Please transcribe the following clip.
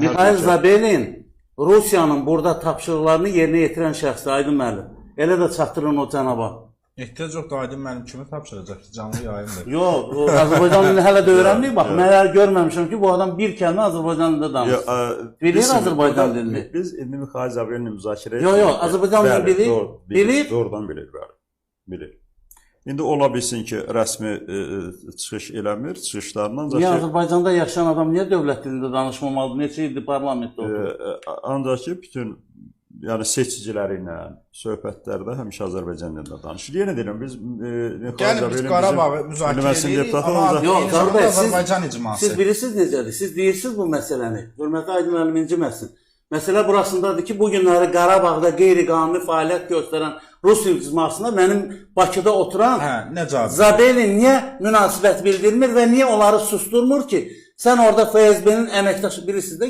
Mikhail Zabelin Rusiyanın burada tapşırıqlarını yerinə yetirən şəxsdir, Aydın müəllim. Elə də çatdırın o cənaba. Ehtiyac yoxdur, Aydın müəllim kimi tapşıracaq ki, canlı yayımdır. Yox, Azərbaycan dilini hələ də öyrənməyik. Bax, mən hələ görməmişəm ki, bu adam bir kəlmə Azərbaycan dilində danışır. Bilir Azərbaycan dilini. Biz indi Mikhail Zabelinlə müzakirə Yox, yox, Azərbaycan dilini bilir. Doğrudan bilir, bəli. Bilir. İndi ola bilsin ki, rəsmi çıxış eləmir, çıxışlarından ancaq Niyə Azərbaycanda yaşayan adam niyə dövlət dilində danışmamalıdır? Neçə ildir parlamentdə oturur? Ancaq ki, bütün yəni seçiciləri ilə söhbətlərdə həmişə Azərbaycan dilində danışır. Yenə deyirəm, biz Gəlin biz Qarabağı müzakirə edirik, amma yox, Azərbaycan icması. Siz bilirsiniz necədir? Siz deyirsiniz bu məsələni. Hörmətli Aydın müəllim inciməsin. Məsələ burasındadır ki, bu günləri Qarabağda qeyri-qanuni fəaliyyət göstərən Rus icmasına mənim Bakıda oturan Zabelin niyə münasibət bildirmir və niyə onları susturmur ki, sən orada FSB-nin əməkdaşı bilirsiniz də